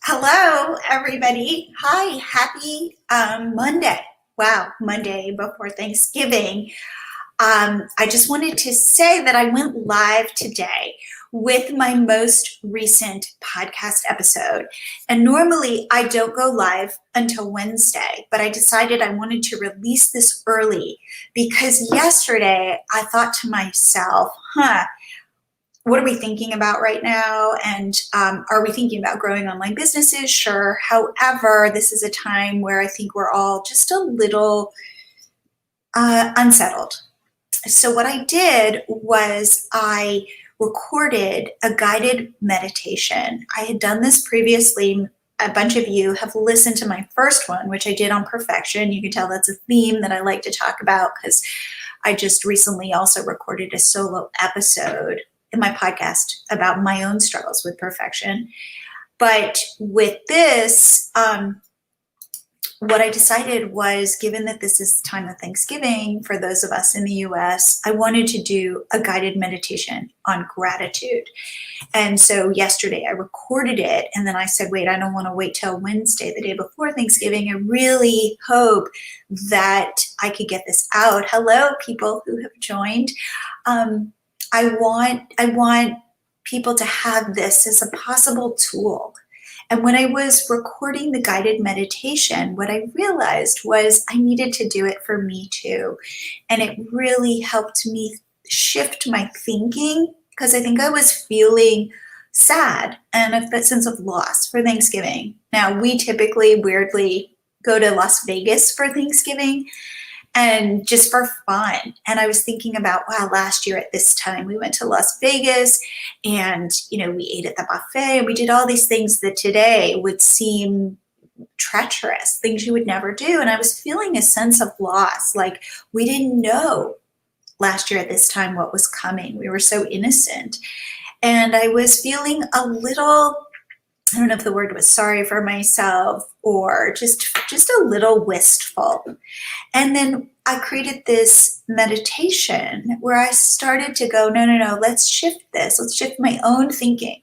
Hello, everybody. Hi, happy Monday. Wow, Monday before Thanksgiving. I just wanted to say that I went live today with my most recent podcast episode. And normally I don't go live until Wednesday, but I decided I wanted to release this early because yesterday I thought to myself, what are we thinking about right now? And are we thinking about growing online businesses? Sure. However, this is a time where I think we're all just a little unsettled. So what I did was I recorded a guided meditation. I had done this previously. A bunch of you have listened to my first one, which I did on perfection. You can tell that's a theme that I like to talk about because I just recently also recorded a solo episode in my podcast about my own struggles with perfection. But with this, what I decided was, given that this is the time of Thanksgiving for those of us in the US, I wanted to do a guided meditation on gratitude. And so yesterday I recorded it, and then I said, wait, I don't want to wait till Wednesday, the day before Thanksgiving. I really hope that I could get this out. Hello, people who have joined. I want people to have this as a possible tool. And when I was recording the guided meditation, what I realized was I needed to do it for me too. And it really helped me shift my thinking because I think I was feeling sad and a sense of loss for Thanksgiving. Now, we typically weirdly go to Las Vegas for Thanksgiving, and just for fun. And I was thinking about, wow, last year at this time, we went to Las Vegas and, we ate at the buffet and we did all these things that today would seem treacherous, things you would never do. And I was feeling a sense of loss. Like we didn't know last year at this time what was coming. We were so innocent. And I was feeling a little, I don't know if the word was sorry for myself or just a little wistful. And then I created this meditation where I started to go, no, let's shift this. Let's shift my own thinking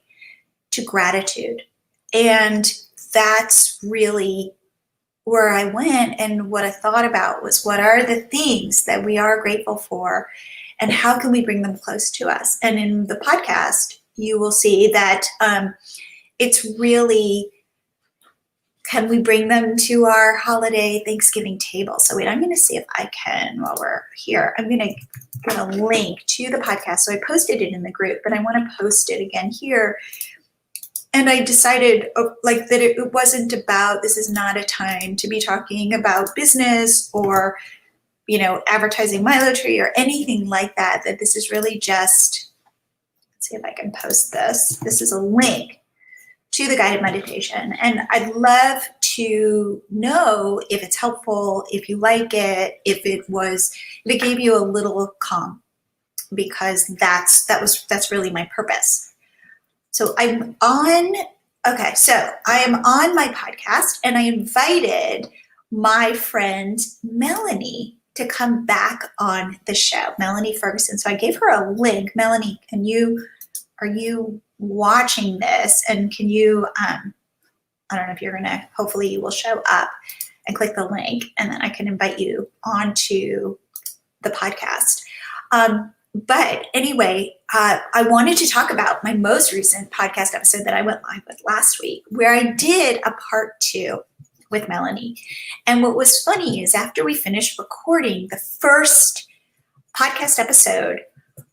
to gratitude. And that's really where I went. And what I thought about was, what are the things that we are grateful for and how can we bring them close to us? And in the podcast, you will see that it's really, can we bring them to our holiday Thanksgiving table? So wait, I'm going to see if I can, while we're here, I'm going to get a link to the podcast. So I posted it in the group, but I want to post it again here. And I decided that it wasn't about, this is not a time to be talking about business or, advertising Milo Tree or anything like that, that this is really just, let's see if I can post this. This is a link to the guided meditation. And I'd love to know if it's helpful, if you like it, if it gave you a little calm, because that's really my purpose. So I am on my podcast and I invited my friend Melanie to come back on the show, Melanie Ferguson. So I gave her a link. Melanie, are you watching this, and can you, I don't know if you're gonna, hopefully you will show up and click the link and then I can invite you onto the podcast. But anyway, I wanted to talk about my most recent podcast episode that I went live with last week, where I did a part 2 with Melanie. And what was funny is after we finished recording the first podcast episode,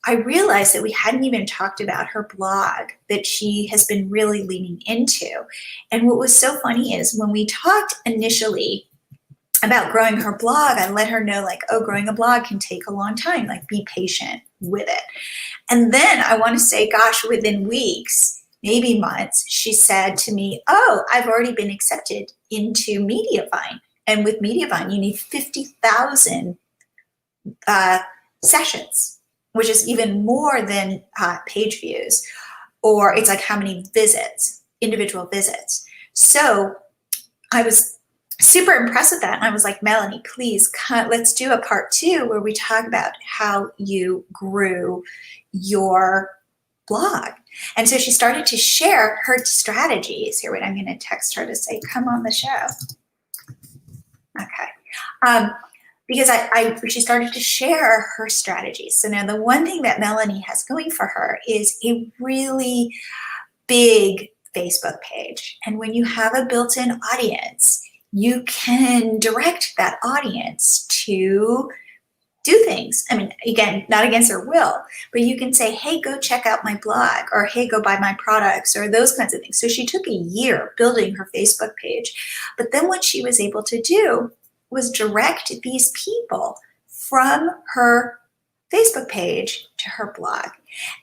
I realized that we hadn't even talked about her blog that she has been really leaning into. And what was so funny is when we talked initially about growing her blog, I let her know growing a blog can take a long time, be patient with it. And then I want to say, gosh, within weeks, maybe months, she said to me, oh, I've already been accepted into Mediavine. And with Mediavine, you need 50,000 sessions, which is even more than page views, or it's how many visits, individual visits. So I was super impressed with that. And I was like, Melanie, please, let's do a part 2 where we talk about how you grew your blog. And so she started to share her strategies. Here, wait, I'm going to text her to say, come on the show. Okay. Because she started to share her strategies. So now the one thing that Melanie has going for her is a really big Facebook page. And when you have a built-in audience, you can direct that audience to do things. I mean, again, not against their will, but you can say, hey, go check out my blog, or hey, go buy my products, or those kinds of things. So she took a year building her Facebook page. But then what she was able to do was direct these people from her Facebook page to her blog.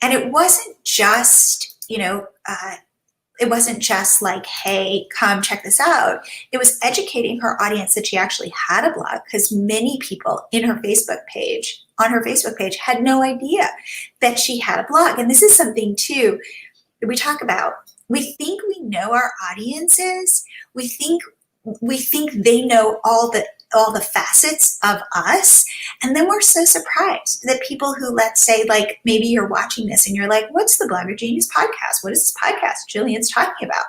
And it wasn't just, it wasn't just like, hey, come check this out. It was educating her audience that she actually had a blog, because many people on her Facebook page, had no idea that she had a blog. And this is something too that we talk about. We think we know our audiences. We think they know all the facets of us. And then we're so surprised that people who, let's say, like maybe you're watching this and you're like, what's the Blogger Genius podcast? What is this podcast Jillian's talking about?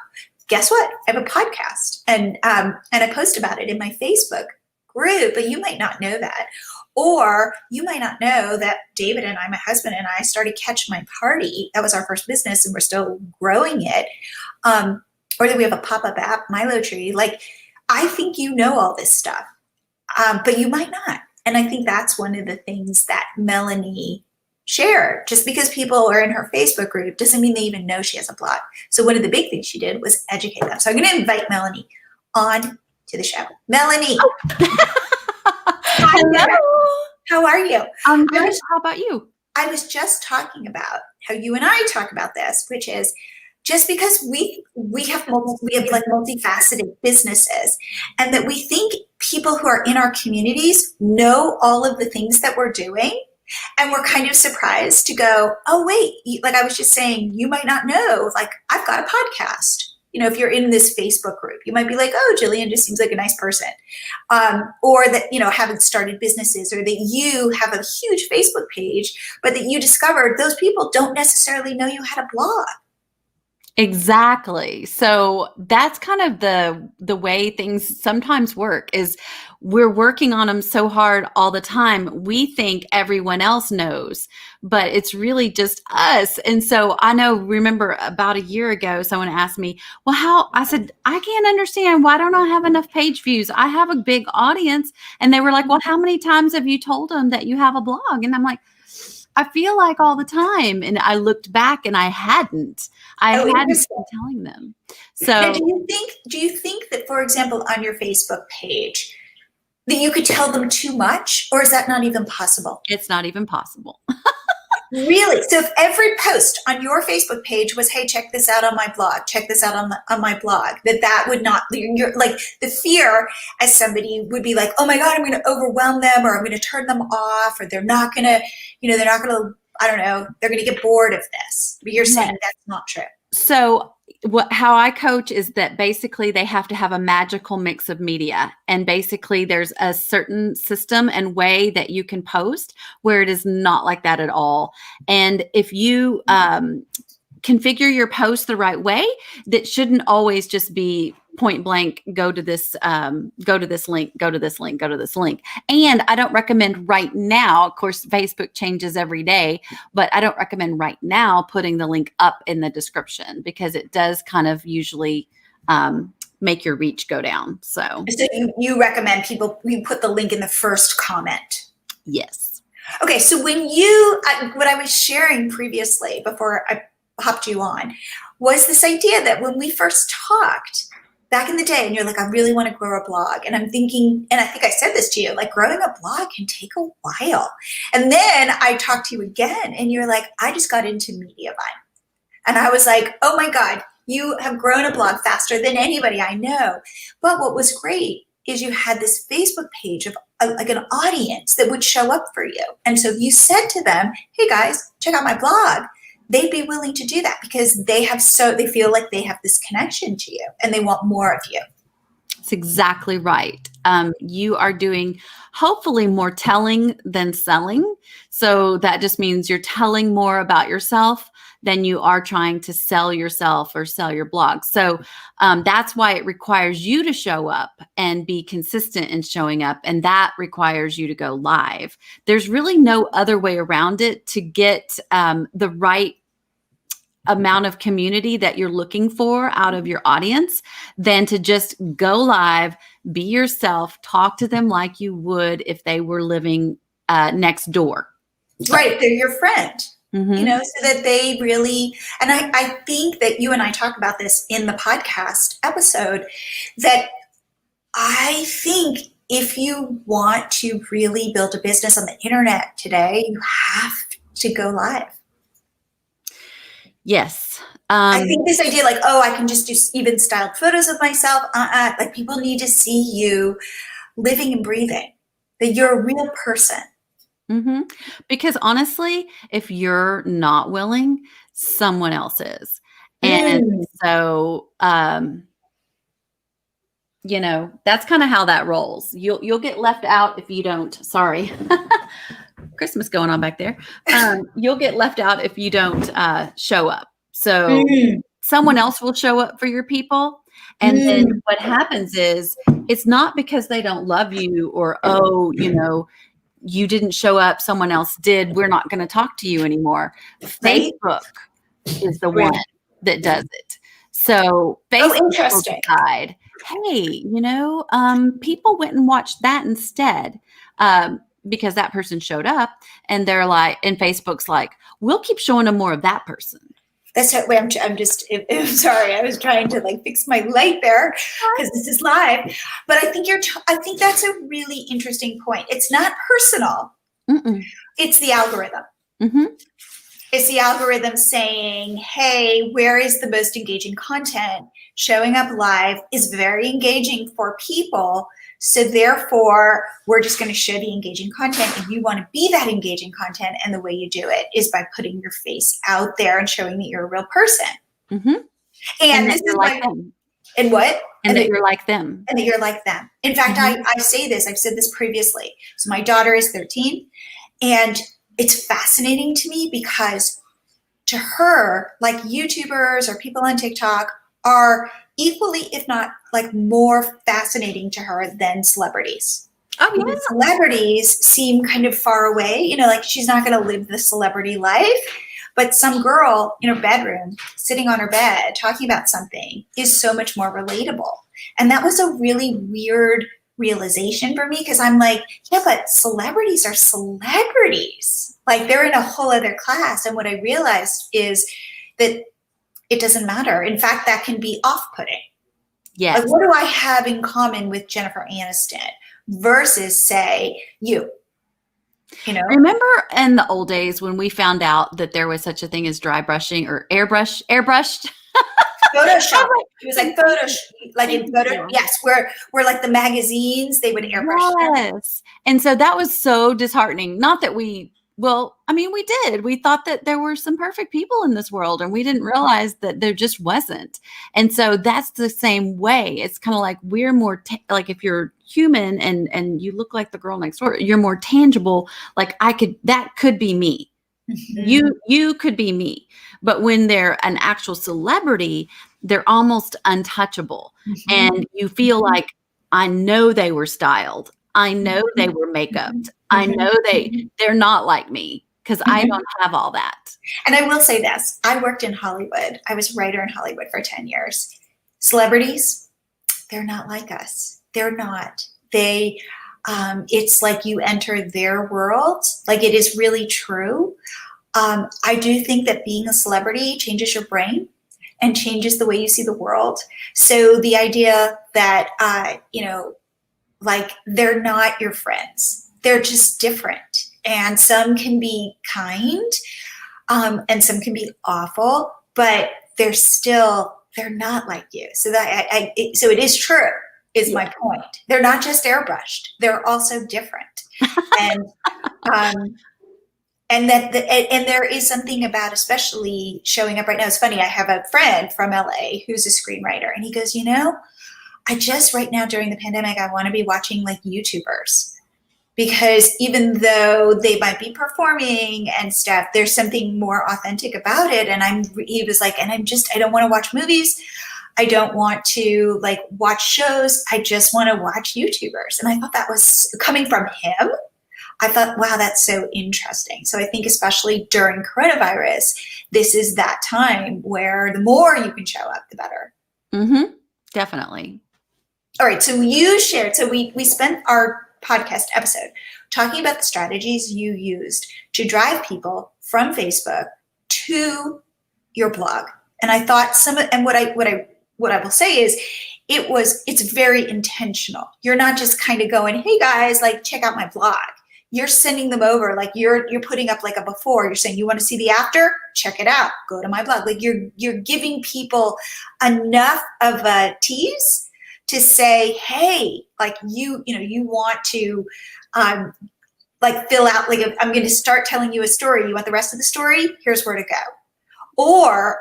Guess what? I have a podcast, and I post about it in my Facebook group, but you might not know that. Or you might not know that David and I, my husband and I, started Catch My Party. That was our first business, and we're still growing it. Or that we have a pop-up app, Milo Tree. Like, I think you know all this stuff. But you might not. And I think that's one of the things that Melanie shared. Just because people are in her Facebook group doesn't mean they even know she has a blog. So one of the big things she did was educate them. So I'm going to invite Melanie on to the show. Melanie. Oh. Hello. How are you? I'm good. How about you? I was just talking about how you and I talk about this, which is just because we have like multifaceted businesses, and that we think people who are in our communities know all of the things that we're doing, and we're kind of surprised to go, oh wait, like I was just saying, you might not know, like I've got a podcast. If you're in this Facebook group, you might be like, oh, Jillian just seems like a nice person. Or that, haven't started businesses, or that you have a huge Facebook page, but that you discovered those people don't necessarily know you had a blog. Exactly. So that's kind of the way things sometimes work, is we're working on them so hard all the time. We think everyone else knows, but it's really just us. And so remember about a year ago, someone asked me, well, I said, I can't understand. Why don't I have enough page views? I have a big audience. And they were like, well, how many times have you told them that you have a blog? And I'm like, I feel like all the time. And I looked back and I hadn't been telling them. So now, do you think that, for example, on your Facebook page, that you could tell them too much, or is that not even possible? It's not even possible. Really? So if every post on your Facebook page was, hey, check this out on my blog, check this out on my blog, that would not, you're like, the fear as somebody would be like, oh my God, I'm going to overwhelm them, or I'm going to turn them off, or they're not going to, I don't know, they're going to get bored of this. But you're saying that's not true. So how I coach is that basically they have to have a magical mix of media. And basically there's a certain system and way that you can post where it is not like that at all. And if you configure your post the right way, that shouldn't always just be point blank, go to this link, go to this link, go to this link. And I don't recommend right now, of course, Facebook changes every day, but I don't recommend right now putting the link up in the description, because it does kind of usually make your reach go down. So you recommend you put the link in the first comment? Yes. Okay. So what I was sharing previously before I hopped you on was this idea that when we first talked back in the day, and you're like, I really want to grow a blog. And I'm thinking, and I think I said this to you, like growing a blog can take a while. And then I talked to you again and you're like, I just got into Mediavine. And I was like, oh my God, you have grown a blog faster than anybody I know. But what was great is you had this Facebook page of like an audience that would show up for you. And so if you said to them, hey guys, check out my blog, they'd be willing to do that, because they feel like they have this connection to you and they want more of you. That's exactly right. You are doing hopefully more telling than selling. So that just means you're telling more about yourself than you are trying to sell yourself or sell your blog. So that's why it requires you to show up and be consistent in showing up. And that requires you to go live. There's really no other way around it to get the right amount of community that you're looking for out of your audience than to just go live, be yourself, talk to them like you would if they were living next door. Right. They're your friend, Mm-hmm. you know, so that they really, and I think that you and I talk about this in the podcast episode, that I think if you want to really build a business on the internet today, you have to go live. Yes. I think this idea like, oh, I can just do even styled photos of myself. Like people need to see you living and breathing, that you're a real person. Mm-hmm. Because honestly, if you're not willing, someone else is. And so, you know, that's kind of how that rolls. You'll get left out if you don't. Sorry. Christmas going on back there. You'll get left out if you don't show up. So someone else will show up for your people. And then what happens is it's not because they don't love you or, oh, you know, you didn't show up, someone else did, we're not going to talk to you anymore. Right? Facebook is the one that does it. So Facebook will decide, hey, you know, people went and watched that instead. Because that person showed up, and they're like, and Facebook's like, we'll keep showing them more of that person. That's how, I'm sorry. I was trying to like fix my light there because this is live. But I think I think that's a really interesting point. It's not personal. Mm-mm. It's the algorithm. Mm-hmm. It's the algorithm saying, hey, where is the most engaging content? Showing up live is very engaging for people. So therefore, we're just going to show the engaging content. And you want to be that engaging content. And the way you do it is by putting your face out there and showing that you're a real person. Mm-hmm. And this is like them. And what? And that you're like them. And that you're like them. In fact, I say this, I've said this previously. So my daughter is 13. And it's fascinating to me because to her, like YouTubers or people on TikTok are equally, if not like more fascinating to her than celebrities. Oh, yeah. Because celebrities seem kind of far away, you know, like she's not going to live the celebrity life, but some girl in her bedroom, sitting on her bed, talking about something is so much more relatable. And that was a really weird realization for me because I'm like, yeah, but celebrities are celebrities. Like they're in a whole other class. And what I realized is that it doesn't matter. In fact, that can be off-putting. Yes. Like, what do I have in common with Jennifer Aniston versus, say, you? You know? Remember in the old days when we found out that there was such a thing as dry brushing or airbrushed? Photoshop. It was like photo. Yes, where like the magazines, they would airbrush. Yes. And so that was so disheartening. Not that we did. We thought that there were some perfect people in this world and we didn't realize that there just wasn't. And so that's the same way. It's kind of like we're more like if you're human and you look like the girl next door, you're more tangible. Like that could be me. Mm-hmm. You could be me. But when they're an actual celebrity, they're almost untouchable. Mm-hmm. And you feel like, I know they were styled. I know they were make-upped. I know they're not like me because I don't have all that. And I will say this. I worked in Hollywood. I was a writer in Hollywood for 10 years. Celebrities, they're not like us. They're not. It's like you enter their world. Like it is really true. I do think that being a celebrity changes your brain and changes the way you see the world. So the idea that, like they're not your friends. They're just different. And some can be kind and some can be awful, but they're not like you. So so it is true, is my point. They're not just airbrushed. They're also different. And and there is something about especially showing up right now. It's funny. I have a friend from LA who's a screenwriter and he goes, right now during the pandemic, I want to be watching like YouTubers because even though they might be performing and stuff, there's something more authentic about it. And he was like, and I don't want to watch movies. I don't want to like watch shows. I just want to watch YouTubers. And I thought that was coming from him. I thought, wow, that's so interesting. So I think especially during coronavirus, this is that time where the more you can show up, the better. Mm-hmm. Definitely. All right. So you shared, so we spent our podcast episode talking about the strategies you used to drive people from Facebook to your blog. And I thought what I will say is it's very intentional. You're not just kind of going, hey guys, like check out my blog. You're sending them over, like you're putting up like a before. You're saying, you want to see the after? Check it out. Go to my blog. Like you're giving people enough of a tease to say, hey, like you want to like fill out, like I'm going to start telling you a story. You want the rest of the story? Here's where to go. Or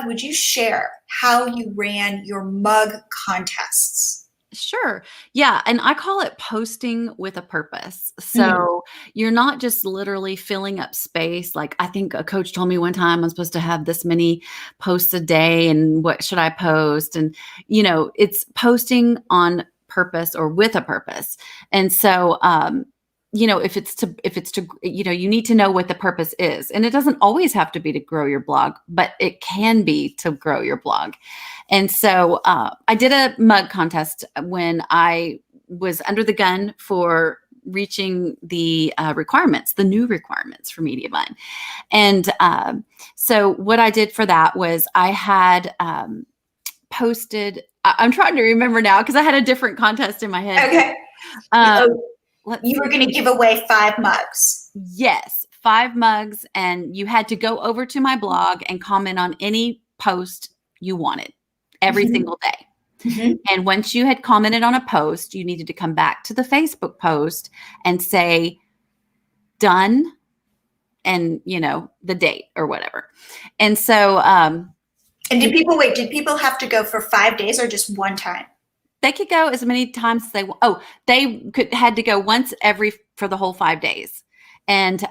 would you share how you ran your mug contests? Sure. Yeah. And I call it posting with a purpose. So you're not just literally filling up space. Like I think a coach told me one time I'm supposed to have this many posts a day and what should I post? And, it's posting on purpose or with a purpose. And so, if it's to, you need to know what the purpose is. And it doesn't always have to be to grow your blog, but it can be to grow your blog. And so I did a mug contest when I was under the gun for reaching the requirements, the new requirements for Mediavine. And so what I did for that was I had posted, I'm trying to remember now because I had a different contest in my head. Okay. You were going to give away 5 mugs. Yes, 5 mugs. And you had to go over to my blog and comment on any post you wanted every single day. And once you had commented on a post, you needed to come back to the Facebook post and say done and, the date or whatever. And so, and did people have to go for 5 days or just one time? They could go as many times as they want. Oh, they had to go once for the whole 5 days. And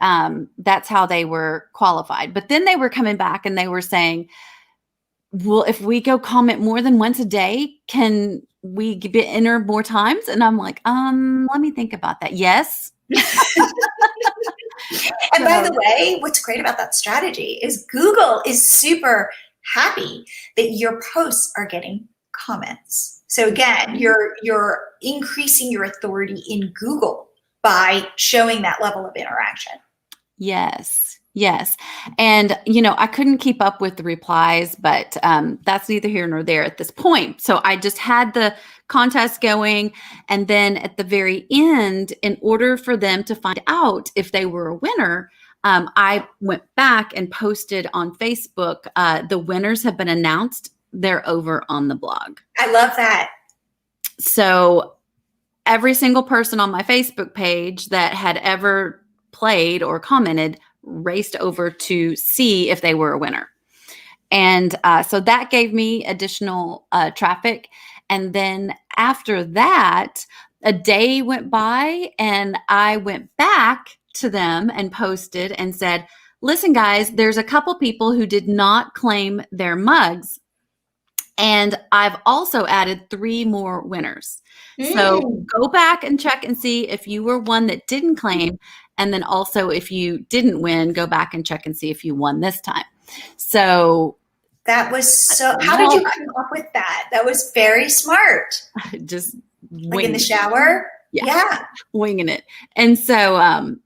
that's how they were qualified. But then they were coming back and they were saying, well, if we go comment more than once a day, can we enter more times? And I'm like, let me think about that. Yes. And by the way, what's great about that strategy is Google is super happy that your posts are getting comments. So again, you're increasing your authority in Google by showing that level of interaction. Yes. And, I couldn't keep up with the replies, but that's neither here nor there at this point. So I just had the contest going. And then at the very end, in order for them to find out if they were a winner, I went back and posted on Facebook, the winners have been announced. They're over on the blog. I love that. So every single person on my Facebook page that had ever played or commented raced over to see if they were a winner. And so that gave me additional traffic. And then after that, a day went by and I went back to them and posted and said, listen, guys, there's a couple people who did not claim their mugs. And I've also added 3 more winners. So go back and check and see if you were one that didn't claim. And then also if you didn't win, go back and check and see if you won this time. So that was how did you come up with that? That was very smart. Just like in the shower? Yeah. Winging it. And so,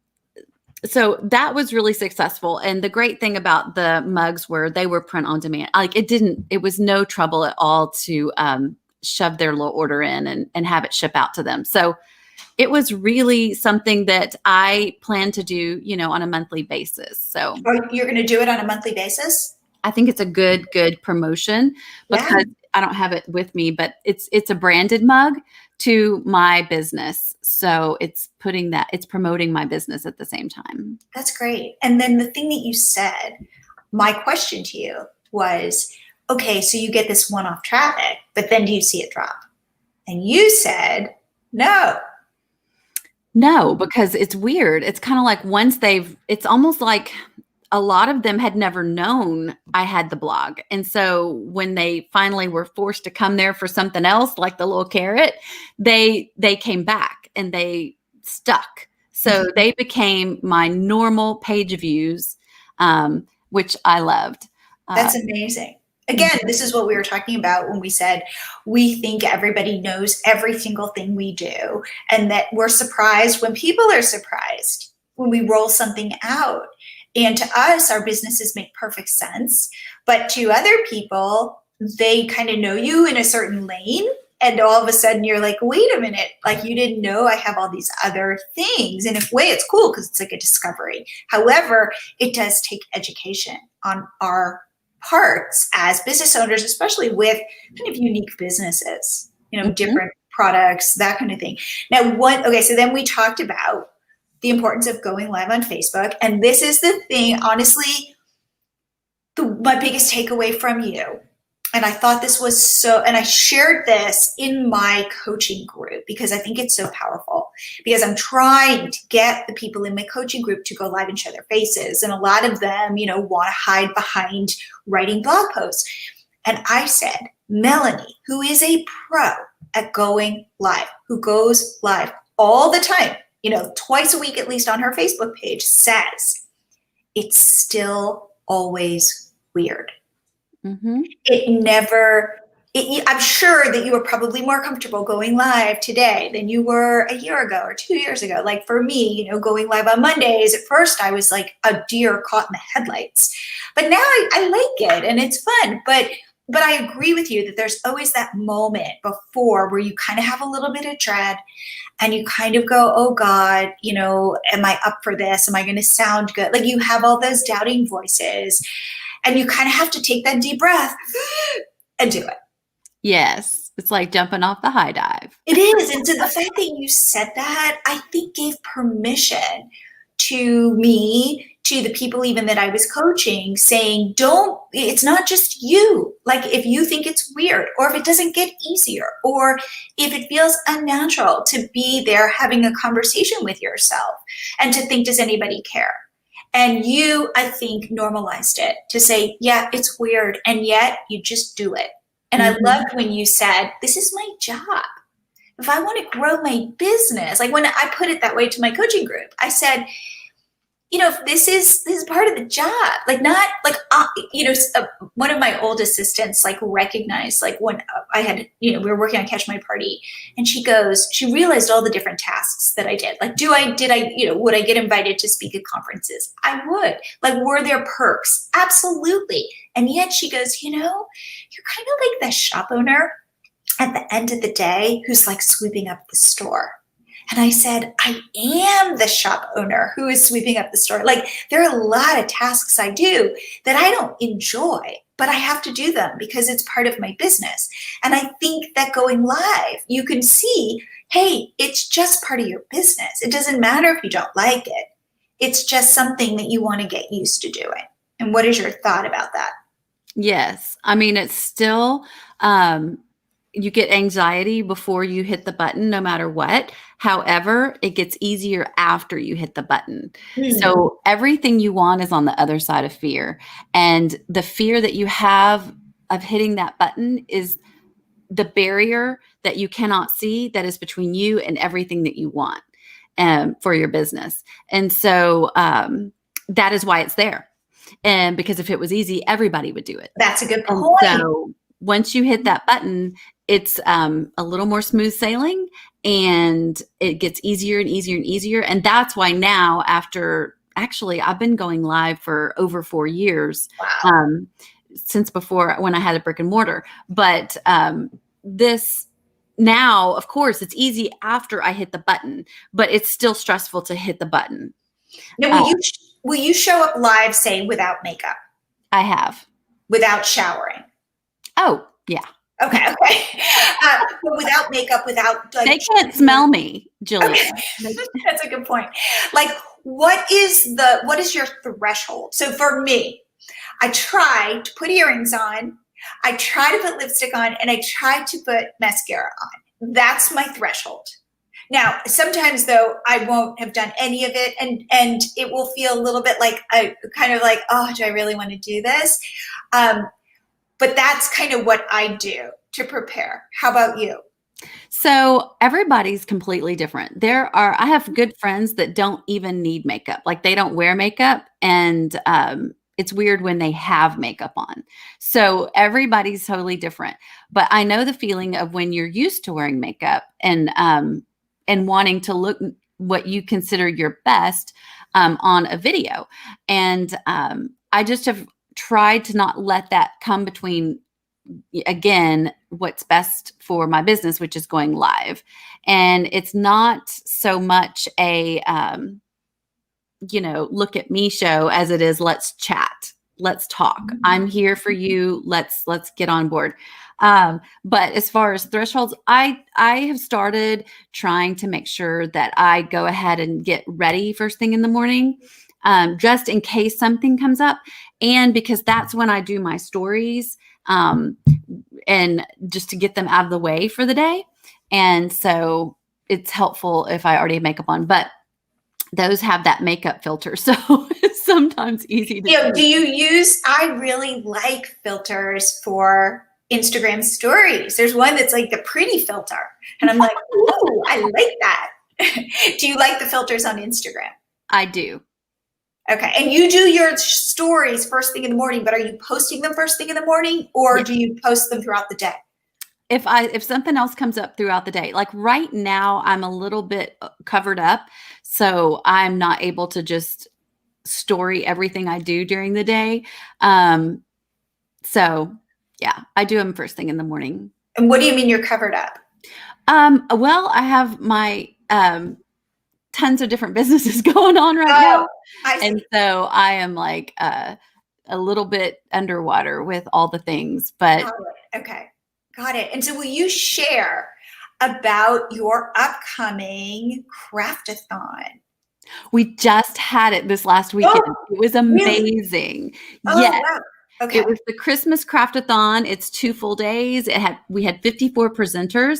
so that was really successful. And the great thing about the mugs were they were print on demand. Like it was no trouble at all to shove their little order in and have it ship out to them. So it was really something that I plan to do, on a monthly basis. So you're going to do it on a monthly basis? I think it's a good promotion because I don't have it with me, but it's a branded mug to my business. So it's promoting my business at the same time. That's great. And then the thing that you said, my question to you was, okay, so you get this one-off traffic, but then do you see it drop? And you said, no. No, because it's weird. It's kind of like it's almost like a lot of them had never known I had the blog. And so when they finally were forced to come there for something else, like the little carrot, they came back and they stuck. So they became my normal page views, which I loved. That's amazing. Again, this is what we were talking about when we said we think everybody knows every single thing we do, and that we're surprised when people are surprised when we roll something out. And to us, our businesses make perfect sense. But to other people, they kind of know you in a certain lane. And all of a sudden you're like, wait a minute, like you didn't know I have all these other things. And in a way it's cool because it's like a discovery. However, it does take education on our parts as business owners, especially with kind of unique businesses, different products, that kind of thing. Now, so then we talked about the importance of going live on Facebook. And this is the thing, honestly, my biggest takeaway from you. And I thought this was and I shared this in my coaching group because I think it's so powerful, because I'm trying to get the people in my coaching group to go live and show their faces. And a lot of them, want to hide behind writing blog posts. And I said, Melanie, who is a pro at going live, who goes live all the time, twice a week, at least on her Facebook page, says it's still always weird. Mm-hmm. I'm sure that you were probably more comfortable going live today than you were a year ago or 2 years ago. Like for me, going live on Mondays, at first I was like a deer caught in the headlights, but now I like it and it's fun. But I agree with you that there's always that moment before where you kind of have a little bit of dread and you kind of go, oh God, am I up for this? Am I going to sound good? Like you have all those doubting voices. And you kind of have to take that deep breath and do it. Yes. It's like jumping off the high dive. It is. And so the fact that you said that, I think gave permission to me, to the people even that I was coaching, saying, it's not just you. Like if you think it's weird, or if it doesn't get easier, or if it feels unnatural to be there having a conversation with yourself and to think, does anybody care? And you, I think, normalized it to say, yeah, it's weird. And yet you just do it. And I loved when you said, this is my job. If I want to grow my business, like when I put it that way to my coaching group, I said, if this is part of the job, like not like, one of my old assistants like recognized, like when I had, we were working on Catch My Party, and she realized all the different tasks that I did. Like, would I get invited to speak at conferences? I would. Like, were there perks? Absolutely. And yet she goes, you're kind of like the shop owner at the end of the day who's like sweeping up the store. And I said, I am the shop owner who is sweeping up the store. Like there are a lot of tasks I do that I don't enjoy, but I have to do them because it's part of my business. And I think that going live, you can see, hey, it's just part of your business. It doesn't matter if you don't like it. It's just something that you want to get used to doing. And what is your thought about that? Yes. I mean, it's still, you get anxiety before you hit the button, no matter what. However, it gets easier after you hit the button. So everything you want is on the other side of fear. And the fear that you have of hitting that button is the barrier that you cannot see that is between you and everything that you want for your business. And so that is why it's there. And because if it was easy, everybody would do it. That's a good point. So once you hit that button, it's a little more smooth sailing, and it gets easier and easier and easier. And that's why now, I've been going live for over 4 years. Wow. Since before when I had a brick and mortar. But this now, of course, it's easy after I hit the button, but it's still stressful to hit the button. Now, will you show up live, say, without makeup? I have. Without showering? Oh, yeah. Okay. But without makeup, without like, they can't smell me, Julia. Okay. That's a good point. Like, what is your threshold? So for me, I try to put earrings on, I try to put lipstick on, and I try to put mascara on. That's my threshold. Now, sometimes though, I won't have done any of it, and it will feel a little bit like oh, do I really want to do this? But that's kind of what I do to prepare. How about you? So everybody's completely different. I have good friends that don't even need makeup. Like they don't wear makeup, and it's weird when they have makeup on. So everybody's totally different. But I know the feeling of when you're used to wearing makeup and wanting to look what you consider your best on a video. And I just have tried to not let that come between, again, what's best for my business, which is going live. And it's not so much a, look at me show as it is, let's chat, let's talk. I'm here for you. Let's get on board. But as far as thresholds, I have started trying to make sure that I go ahead and get ready first thing in the morning, just in case something comes up. And because that's when I do my stories, and just to get them out of the way for the day. And so it's helpful if I already have makeup on, but those have that makeup filter. So it's sometimes easy to do you use, I really like filters for Instagram stories. There's one that's like the pretty filter. And I'm like, ooh, I like that. Do you like the filters on Instagram? I do. Okay. And you do your stories first thing in the morning, but are you posting them first thing in the morning, or do you post them throughout the day? If something else comes up throughout the day, like right now, I'm a little bit covered up, so I'm not able to just story everything I do during the day. So yeah, I do them first thing in the morning. And what do you mean you're covered up? Well, I have my tons of different businesses going on right now. And so I am like a little bit underwater with all the things, but okay. Got it. And so will you share about your upcoming Craftathon? We just had it this last weekend. It was amazing. Really? Yes. Wow. Okay. It was the Christmas Craftathon. It's 2 full days. We had 54 presenters.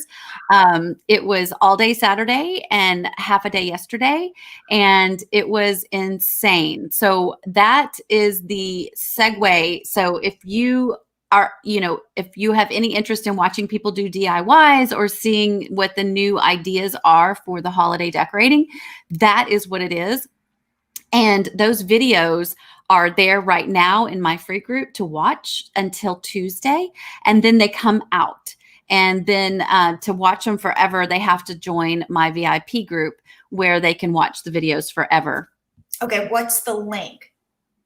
It was all day Saturday and half a day yesterday, and it was insane. So that is the segue. So if you are, if you have any interest in watching people do DIYs or seeing what the new ideas are for the holiday decorating, that is what it is. And those videos are there right now in my free group to watch until Tuesday. And then they come out. And then to watch them forever, they have to join my VIP group where they can watch the videos forever. Okay. What's the link?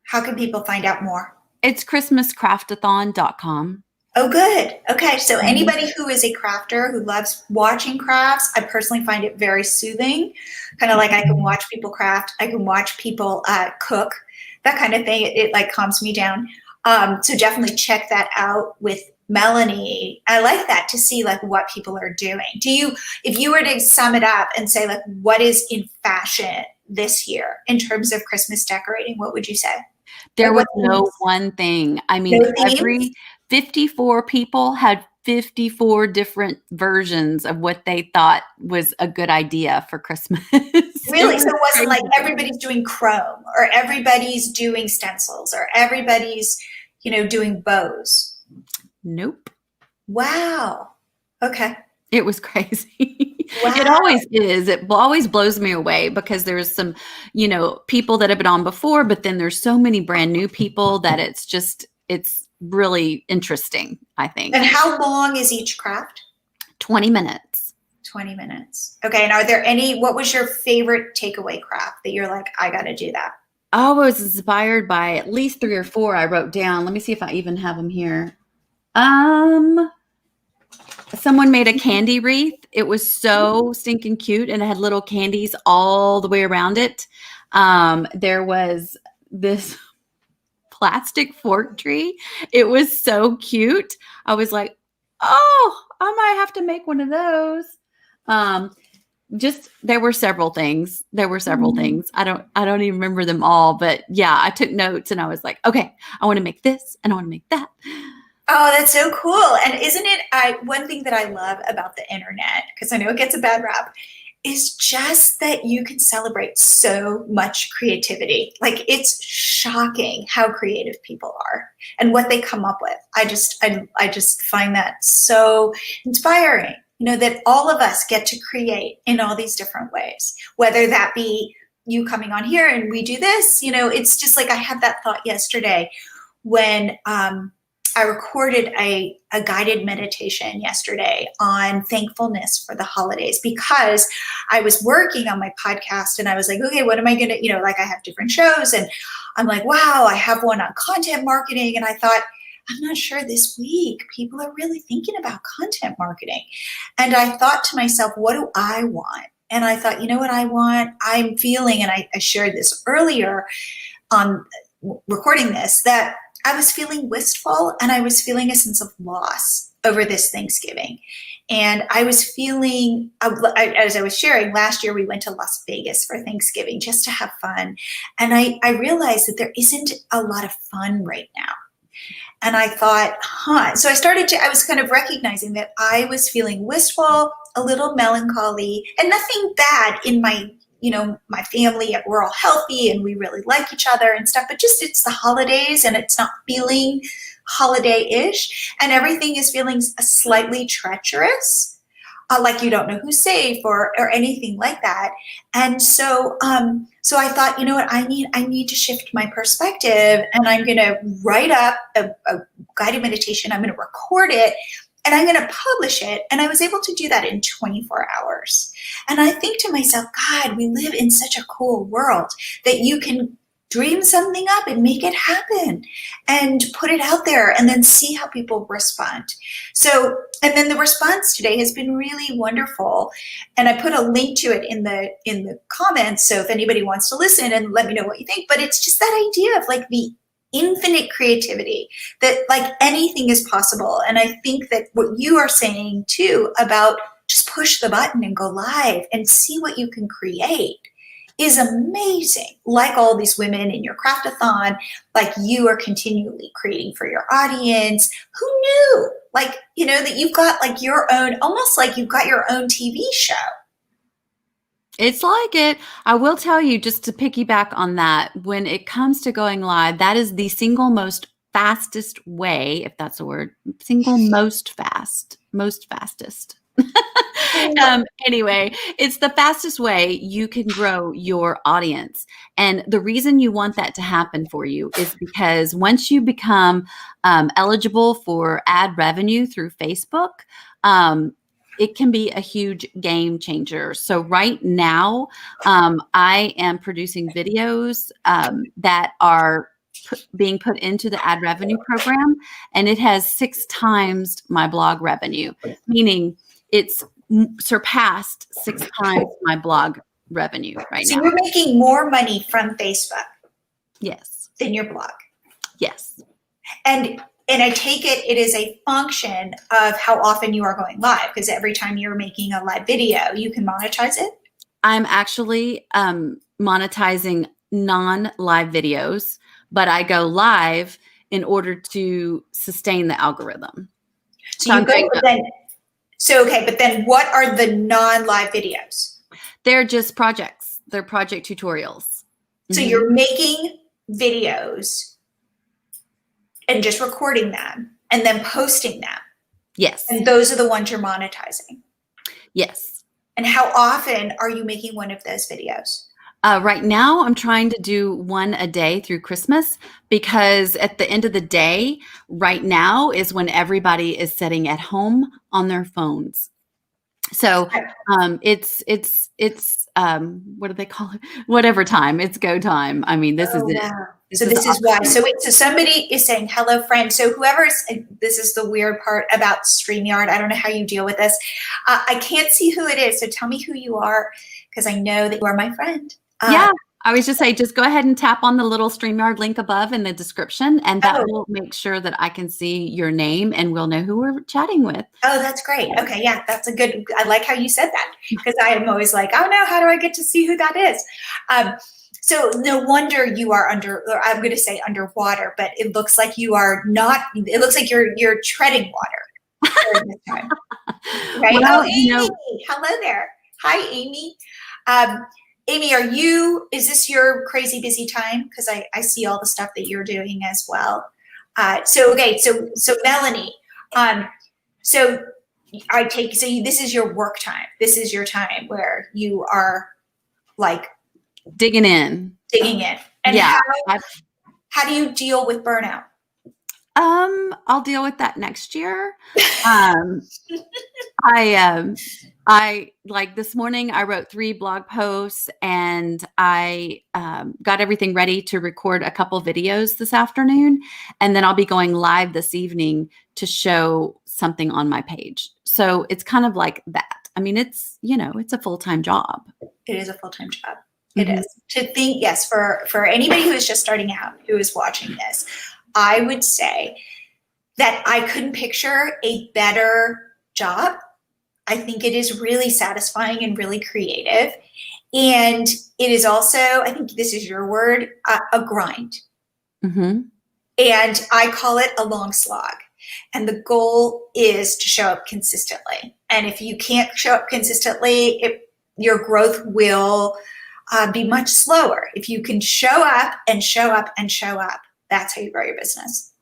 How can people find out more? It's christmascraftathon.com. Oh, good. Okay. So anybody who is a crafter who loves watching crafts, I personally find it very soothing. Kind of like I can watch people craft. I can watch people cook, that kind of thing. It like calms me down. So definitely check that out with Melanie. I like that, to see like what people are doing. If you were to sum it up and say like what is in fashion this year in terms of Christmas decorating, what would you say? There was no one thing. I mean, every 54 people had 54 different versions of what they thought was a good idea for Christmas. Really? So it wasn't like everybody's doing chrome, or everybody's doing stencils, or everybody's, doing bows? Nope. Wow. Okay. It was crazy. Wow. It always is. It always blows me away because there's some, people that have been on before, but then there's so many brand new people that it's really interesting, I think. And how long is each craft? 20 minutes. 20 minutes. Okay. And what was your favorite takeaway craft that you're like, I got to do that? I was inspired by at least 3 or 4 I wrote down. Let me see if I even have them here. Someone made a candy wreath. It was so stinking cute, and it had little candies all the way around it. There was this plastic fork tree. It was so cute. I was like, oh, I might have to make one of those. There were several things. I don't even remember them all, but yeah, I took notes and I was like, okay, I want to make this and I want to make that. Oh, that's so cool. And isn't it, one thing that I love about the internet, because I know it gets a bad rap, is just that you can celebrate so much creativity. Like, it's shocking how creative people are and what they come up with. I just find that so inspiring, that all of us get to create in all these different ways, whether that be you coming on here and we do this, it's just like I had that thought yesterday when I recorded a guided meditation yesterday on thankfulness for the holidays, because I was working on my podcast and I was like, okay, what am I going to, like I have different shows and I'm like, wow, I have one on content marketing. And I thought, I'm not sure this week people are really thinking about content marketing. And I thought to myself, what do I want? And I thought, you know what I want? I'm feeling, and I shared this earlier on recording this, that I was feeling wistful and I was feeling a sense of loss over this Thanksgiving. And I was feeling, as I was sharing, last year we went to Las Vegas for Thanksgiving just to have fun. And I realized that there isn't a lot of fun right now. And I thought, so I was kind of recognizing that I was feeling wistful, a little melancholy, and nothing bad in my family. We're all healthy and we really like each other and stuff, but just it's the holidays and it's not feeling holiday-ish, and everything is feeling slightly treacherous, like you don't know who's safe or anything like that. And so I thought, you know what, I need to shift my perspective, and I'm going to write up a guided meditation. I'm going to record it and I'm going to publish it. And I was able to do that in 24 hours. And I think to myself, God, we live in such a cool world that you can dream something up and make it happen and put it out there and then see how people respond. So, and then the response today has been really wonderful. And I put a link to it in the comments. So if anybody wants to listen and let me know what you think, but it's just that idea of like the infinite creativity, that like anything is possible. And I think that what you are saying too about just push the button and go live and see what you can create is amazing. Like all these women in your Craftathon, like you are continually creating for your audience. Who knew? Like, that you've got like your own, almost like you've got your own TV show. It's like it. I will tell you, just to piggyback on that, when it comes to going live, that is the single most fastest way, if that's a word, most fastest. Anyway, it's the fastest way you can grow your audience. And the reason you want that to happen for you is because once you become eligible for ad revenue through Facebook, it can be a huge game changer. So right now, I am producing videos that are being put into the ad revenue program, and it has 6 times my blog revenue, meaning it's surpassed 6 times my blog revenue right now. So you're making more money from Facebook. Yes. Than your blog. Yes. And I take it is a function of how often you are going live, because every time you're making a live video, you can monetize it. I'm actually monetizing non-live videos, but I go live in order to sustain the algorithm. But then what are the non-live videos? They're just projects. They're project tutorials. So you're making videos and just recording them and then posting them. Yes. And those are the ones you're monetizing. Yes. And how often are you making one of those videos? Right now, I'm trying to do one a day through Christmas, because at the end of the day, right now is when everybody is sitting at home on their phones. So it's what do they call it? Whatever time, it's go time. I mean, this is it. So this is why. So somebody is saying, hello, friend. So this is the weird part about StreamYard. I don't know how you deal with this. I can't see who it is. So tell me who you are, because I know that you are my friend. Yeah, I was just saying, just go ahead and tap on the little StreamYard link above in the description, and that will make sure that I can see your name and we'll know who we're chatting with. Oh, that's great. Okay, yeah, I like how you said that, because I am always like, oh no, how do I get to see who that is? So no wonder you are I'm going to say underwater, but it looks like you are not. It looks like you're treading water during this time. Right? Well, hey, hello there. Hi, Amy. Amy, is this your crazy busy time? Because I see all the stuff that you're doing as well. So Melanie, so this is your work time. This is your time where you are like digging in. And yeah. How do you deal with burnout? I'll deal with that next year. I like this morning, I wrote 3 blog posts and I got everything ready to record a couple videos this afternoon. And then I'll be going live this evening to show something on my page. So it's kind of like that. I mean, it's a full-time job. It is a full-time job. It is. To think, yes, for anybody who is just starting out, who is watching this, I would say that I couldn't picture a better job. I think it is really satisfying and really creative. And it is also, I think this is your word, a grind. Mm-hmm. And I call it a long slog. And the goal is to show up consistently. And if you can't show up consistently, your growth will be much slower. If you can show up and show up and show up, that's how you grow your business.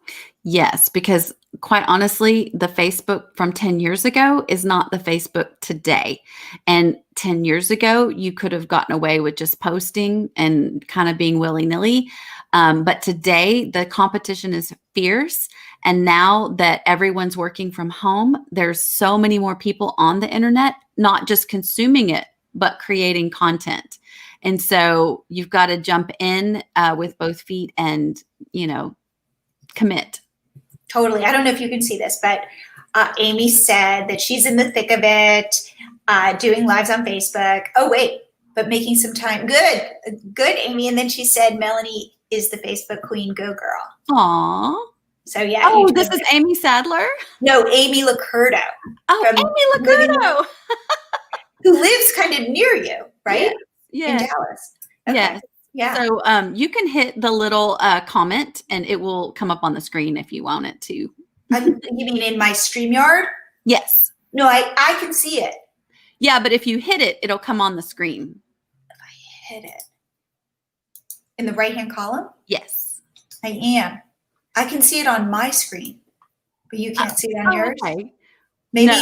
Yes, because quite honestly, the Facebook from 10 years ago is not the Facebook today. And 10 years ago, you could have gotten away with just posting and kind of being willy-nilly. But today, the competition is fierce. And now that everyone's working from home, there's so many more people on the internet, not just consuming it, but creating content. And so you've got to jump in with both feet and, commit. Totally. I don't know if you can see this, but Amy said that she's in the thick of it, doing lives on Facebook. Oh, wait, but making some time. Good, Amy. And then she said, Melanie is the Facebook queen. Go, girl. Aw. So, yeah. Oh, this is Amy Sadler? No, Amy Lacurdo. Oh, Amy Lacurdo. Who lives kind of near you, right? Yeah. In Dallas. Okay. Yes. Yeah. So you can hit the little comment and it will come up on the screen if you want it to. You mean in my Streamyard? Yes. No, I can see it. Yeah, but if you hit it, it'll come on the screen. If I hit it. In the right-hand column? Yes. I am. I can see it on my screen, but you can't see it on yours? Okay. Maybe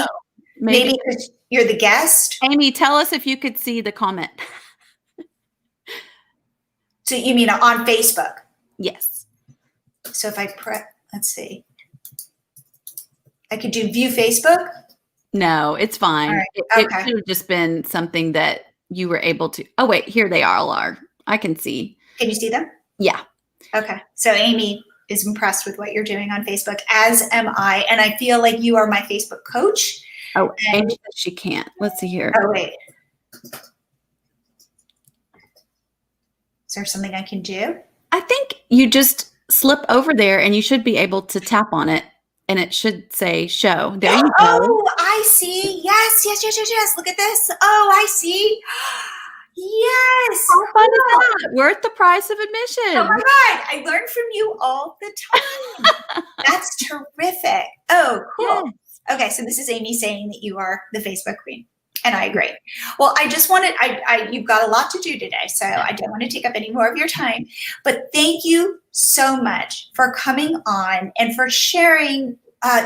Maybe because you're the guest? Amy, tell us if you could see the comment. So you mean on Facebook? Yes. So if I let's see. I could do view Facebook? No, it's fine. Right. It should have just been something that you were able to. Oh, wait, here they all are. I can see. Can you see them? Yeah. Okay. So Amy is impressed with what you're doing on Facebook, as am I. And I feel like you are my Facebook coach. Oh, Amy says she can't. Let's see here. Oh, wait. Is there something I can do? I think you just slip over there and you should be able to tap on it and it should say show. There you go. Oh, I see. Yes. Look at this. Oh, I see. Yes. How fun is that? Worth the price of admission. Oh my God. I learn from you all the time. That's terrific. Oh, cool. Yes. Okay. So this is Amy saying that you are the Facebook queen. And I agree. Well, I just wanted, you've got a lot to do today, so I don't want to take up any more of your time. But thank you so much for coming on and for sharing.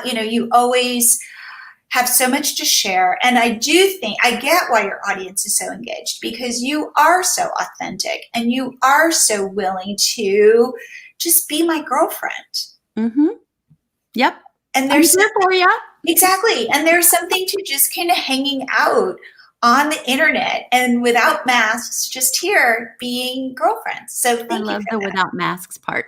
You always have so much to share. And I do think, I get why your audience is so engaged, because you are so authentic and you are so willing to just be my girlfriend. Mm-hmm. Yep. And there's I'm here for you. Exactly. And there's something to just kind of hanging out on the internet and without masks, just here being girlfriends. So thank you. I love the without masks part.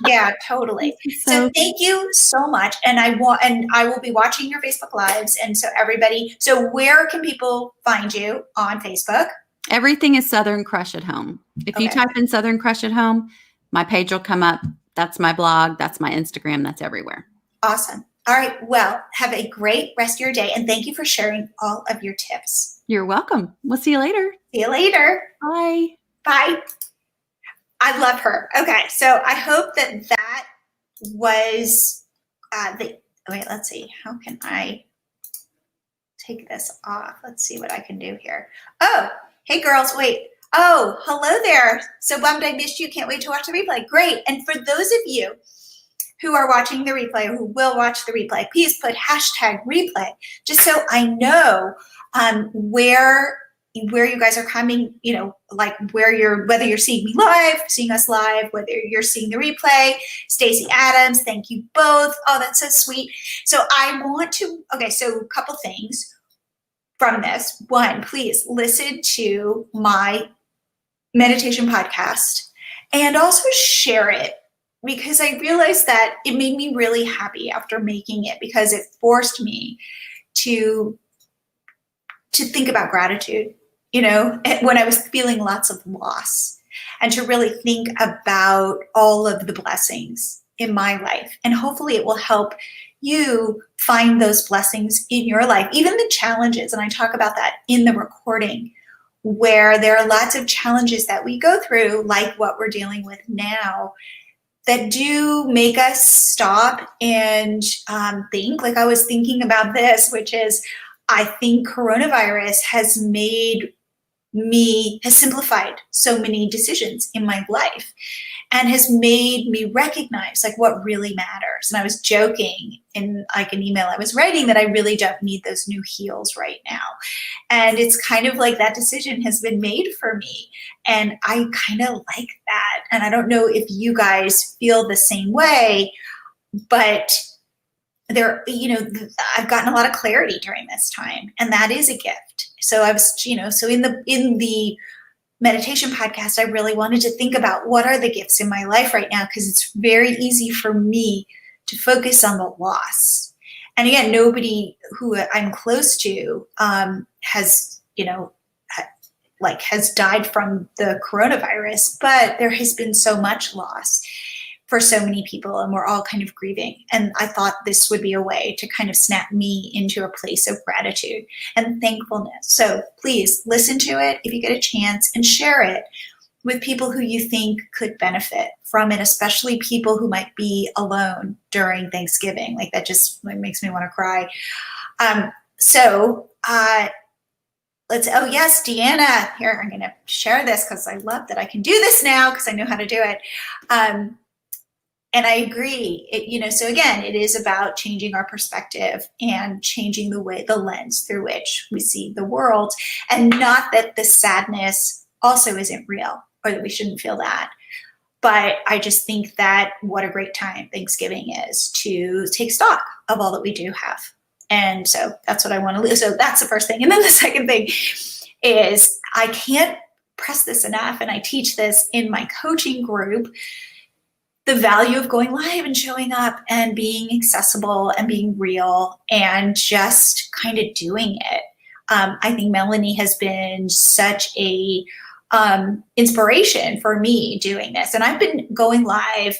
Yeah, totally. So thank you so much. And I will be watching your Facebook Lives. And so everybody, so where can people find you on Facebook? Everything is Southern Crush at Home. If you type in Southern Crush at Home, my page will come up. That's my blog. That's my Instagram. That's everywhere. Awesome. All right. Well, have a great rest of your day. And thank you for sharing all of your tips. You're welcome. We'll see you later. See you later. Bye. Bye. I love her. Okay. So I hope that was wait, let's see. How can I take this off. Let's see what I can do here. Oh, hey girls, wait. Oh, hello there. So bummed I missed you. Can't wait to watch the replay. Great. And for those of you who are watching the replay or who will watch the replay, please put hashtag replay just so I know where you guys are coming, you know, like whether you're seeing me live, seeing us live, whether you're seeing the replay. Stacey Adams, thank you both. Oh, that's so sweet. So so a couple things from this. One, please listen to my meditation podcast and also share it, because I realized that it made me really happy after making it, because it forced me to think about gratitude, you know, when I was feeling lots of loss, and to really think about all of the blessings in my life. And hopefully it will help you find those blessings in your life, even the challenges. And I talk about that in the recording, where there are lots of challenges that we go through, like what we're dealing with now, that do make us stop and think. Like I was thinking about this, which is, I think coronavirus has simplified so many decisions in my life, and has made me recognize like what really matters. And I was joking in like an email I was writing that I really don't need those new heels right now. And it's kind of like that decision has been made for me. And I kind of like that. And I don't know if you guys feel the same way, but there, you know, I've gotten a lot of clarity during this time, and that is a gift. So I was, you know, so in the meditation podcast, I really wanted to think about what are the gifts in my life right now, because it's very easy for me to focus on the loss. And again, nobody who I'm close to has, you know, has died from the coronavirus, but there has been so much loss for so many people, and we're all kind of grieving. And I thought this would be a way to kind of snap me into a place of gratitude and thankfulness. So please listen to it if you get a chance, and share it with people who you think could benefit from it, especially people who might be alone during Thanksgiving. Like that just makes me want to cry. Oh yes, Deanna, here, I'm gonna share this because I love that I can do this now because I know how to do it. And I agree, so again, it is about changing our perspective and changing the lens through which we see the world, and not that the sadness also isn't real or that we shouldn't feel that. But I just think that what a great time Thanksgiving is to take stock of all that we do have. And so that's what I want to leave. So that's the first thing. And then the second thing is, I can't press this enough, and I teach this in my coaching group, the value of going live and showing up and being accessible and being real and just kind of doing it. I think Melanie has been such a inspiration for me doing this. And I've been going live,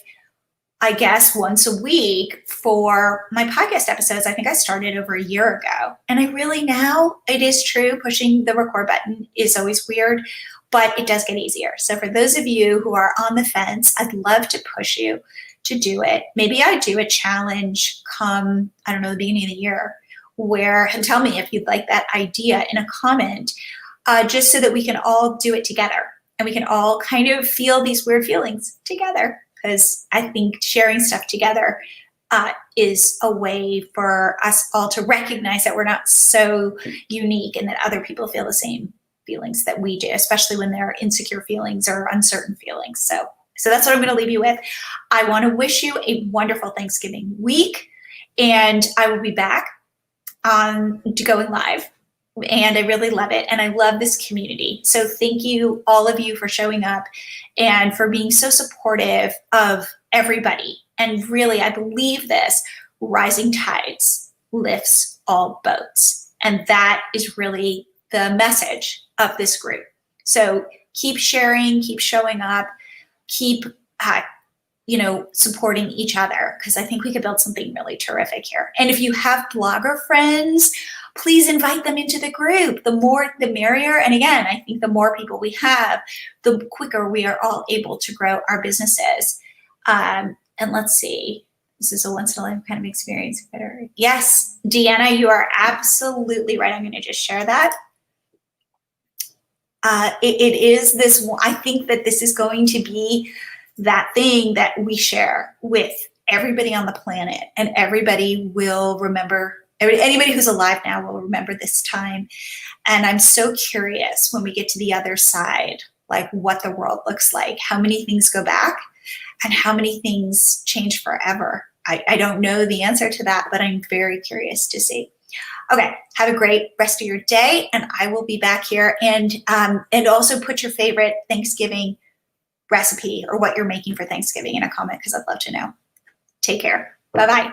I guess, once a week for my podcast episodes. I think I started over a year ago. And I really now, it is true, pushing the record button is always weird, but it does get easier. So for those of you who are on the fence, I'd love to push you to do it. Maybe I do a challenge come, I don't know, the beginning of the year, and tell me if you'd like that idea in a comment, just so that we can all do it together and we can all kind of feel these weird feelings together. Because I think sharing stuff together is a way for us all to recognize that we're not so unique, and that other people feel the same feelings that we do, especially when they're insecure feelings or uncertain feelings. So that's what I'm going to leave you with. I want to wish you a wonderful Thanksgiving week, and I will be back to going live. And I really love it. And I love this community. So thank you, all of you, for showing up and for being so supportive of everybody. And really, I believe this: rising tides lifts all boats. And that is really the message of this group. So keep sharing, keep showing up, keep supporting each other, because I think we could build something really terrific here. And if you have blogger friends, please invite them into the group. The more, the merrier. And again, I think the more people we have, the quicker we are all able to grow our businesses. And let's see. This is a once in a lifetime kind of experience. Better. Yes, Deanna, you are absolutely right. I'm going to just share that. It is this, I think that this is going to be that thing that we share with everybody on the planet, and everybody will remember, anybody who's alive now will remember this time. And I'm so curious when we get to the other side, like what the world looks like, how many things go back and how many things change forever. I don't know the answer to that, but I'm very curious to see. Okay, have a great rest of your day, and I will be back here. And also put your favorite Thanksgiving recipe or what you're making for Thanksgiving in a comment, because I'd love to know. Take care. Bye-bye.